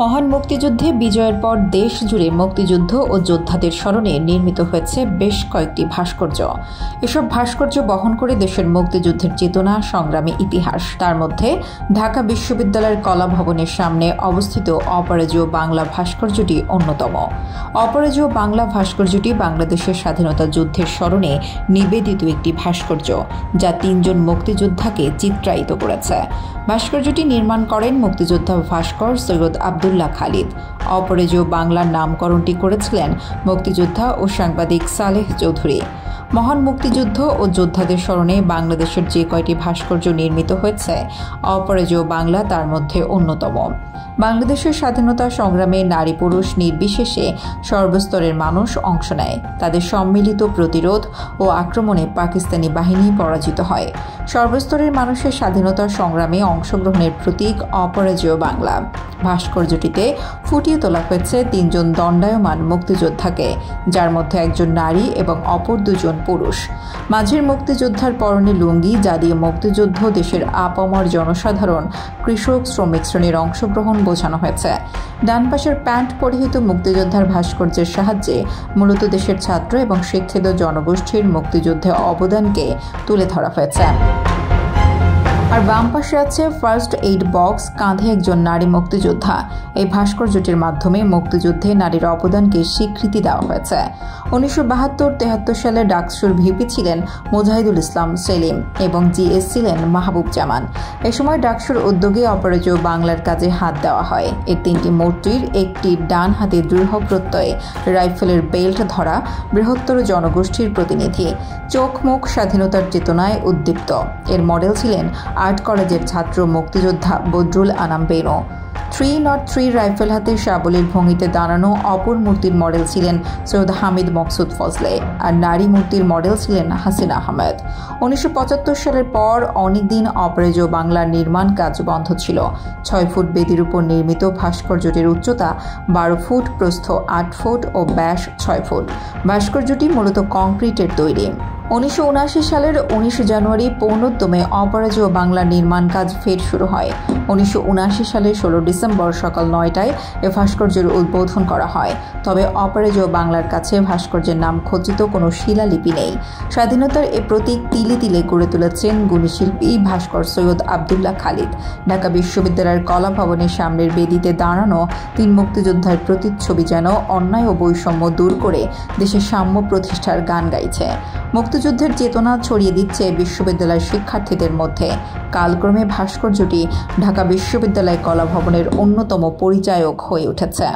মহান মুক্তিযুদ্ধে বিজয়ের পর দেশ জুড়ে মুক্তিযুদ্ধ ও যোদ্ধাদের স্মরণে নির্মিত হয়েছে বেশ কয়েকটি ভাস্কর্য। এসব ভাস্কর্য বহন করে দেশের মুক্তিযুদ্ধের চেতনা, সংগ্রামী ইতিহাস। তার মধ্যে ঢাকা বিশ্ববিদ্যালয়ের কলা ভবনের সামনে অবস্থিত অপরাজেয় বাংলা ভাস্কর্যটি অন্যতম। অপরাজেয় বাংলা ভাস্কর্যটি বাংলাদেশের স্বাধীনতা যুদ্ধের স্মরণে নিবেদিত একটি ভাস্কর্য, যা ৩ জন মুক্তিযোদ্ধাকে চিত্রায়িত করেছে। ভাস্কর্যটি নির্মাণ করেন মুক্তিযোদ্ধা ভাস্কর সৈয়দ আবদুল্লাহ খালিদ। অপরাজেয় বাংলার নামকরণটি করেছিলেন মুক্তিযোদ্ধা ও সাংবাদিক সালেহ চৌধুরী। মহান মুক্তিযুদ্ধ ও যোদ্ধাদের স্মরণে বাংলাদেশের যে কয়টি ভাস্কর্য নির্মিত হয়েছে, অপরাজেয় বাংলা তার মধ্যে অন্যতম। বাংলাদেশের স্বাধীনতা সংগ্রামে নারী পুরুষ নির্বিশেষে সর্বস্তরের মানুষ অংশ নেয়। তাদের সম্মিলিত প্রতিরোধ ও আক্রমণে পাকিস্তানি বাহিনী পরাজিত হয়। সর্বস্তরের মানুষের স্বাধীনতা সংগ্রামে অংশগ্রহণের প্রতীক অপরাজেয় বাংলা। ভাস্কর্যটিতে ফুটিয়ে তোলা হয়েছে ৩ জন দণ্ডায়মান মুক্তিযোদ্ধাকে, যার মধ্যে একজন নারী এবং অপর 2 জন পুরুষ। মাঝের মুক্তিযোদ্ধার পরনে লুঙ্গি, যা দিয়ে মুক্তিযুদ্ধ, দেশের আপামর জনসাধারণ, কৃষক, শ্রমিক শ্রেণীর অংশগ্রহণ বোঝানো হয়েছে। ডান পাশের প্যান্ট পরিহিত মুক্তিযোদ্ধার ভাস্কর্যের সাহায্যে মূলত দেশের ছাত্র এবং শিক্ষিত জনগোষ্ঠীর মুক্তিযুদ্ধে অবদানকে তুলে ধরা হয়েছে। আর বাম পাশে আছে ফার্স্ট এইড বক্স, কাঁধে একজন নারী মুক্তিযোদ্ধা। এই ভাস্কর্যটির মাধ্যমে মুক্তিযুদ্ধে নারীর অবদানকে স্বীকৃতি দেওয়া হয়েছে। 1972-73 সালে ডাকসুর ভিপি ছিলেন মুজাহিদুল ইসলাম সেলিম এবং জিএস ছিলেন মাহবুব জামান। এ সময় ডাকসুর উদ্যোগে অপরাজেয় বাংলার কাজে হাত দেওয়া হয়। এর 3টি মূর্তির একটি ডান হাতে দৃঢ় প্রত্যয়ে রাইফেলের বেল্ট ধরা বৃহত্তর জনগোষ্ঠীর প্রতিনিধি, চোখ মুখ স্বাধীনতার চেতনায় উদ্দীপ্ত। এর মডেল ছিলেন আর্ট কলেজের ছাত্র মুক্তিযোদ্ধা বদরুল আনাম বেনো। 303 রাইফেল হাতে সাবলীর ভঙ্গিতে দাঁড়ানো অপর মূর্তির মডেল ছিলেন সৈয়দ হামিদ মকসুদ ফজলে, আর নারী মূর্তির মডেল ছিলেন হাসিনা আহমেদ। 1975 সালের পর অনেকদিন অপরাজেয় বাংলার নির্মাণ কাজ বন্ধ ছিল। 6 ফুট বেদির উপর নির্মিত ভাস্কর্যটির উচ্চতা 12 ফুট, প্রস্থ 8 ফুট ও ব্যাস 6 ফুট। ভাস্কর্যটি মূলত কংক্রিটের তৈরি। 1979 সালের 19 জানুয়ারি পৌনোদ্যমে অপরাজেয় বাংলার নির্মাণ কাজ ফের শুরু হয়। 1979 সালের 16 ডিসেম্বর সকাল 9টায় এ ভাস্কর্যের উদ্বোধন করা হয়। তবে অপরাজেয় বাংলার কাছে ভাস্কর্যের নাম খচিত কোনো শিলালিপি নেই। স্বাধীনতার এ প্রতীক তিলে তিলে গড়ে তুলেছেন গুণী শিল্পী ভাস্কর সৈয়দ আবদুল্লাহ খালিদ। ঢাকা বিশ্ববিদ্যালয়ের কলা ভবনের সামনের বেদিতে দাঁড়ানো 3 মুক্তিযোদ্ধার প্রতিচ্ছবি যেন অন্যায় ও বৈষম্য দূর করে দেশের সাম্য প্রতিষ্ঠার গান গাইছে। মুক্তিযুদ্ধের চেতনা ছড়িয়ে দিচ্ছে বিশ্ববিদ্যালয়ের শিক্ষার্থীদের মধ্যে। কালক্রমে ভাস্কর্যটি ঢাকা বিশ্ববিদ্যালয় কলা ভবনের অন্যতম পরিচায়ক হয়ে উঠেছে।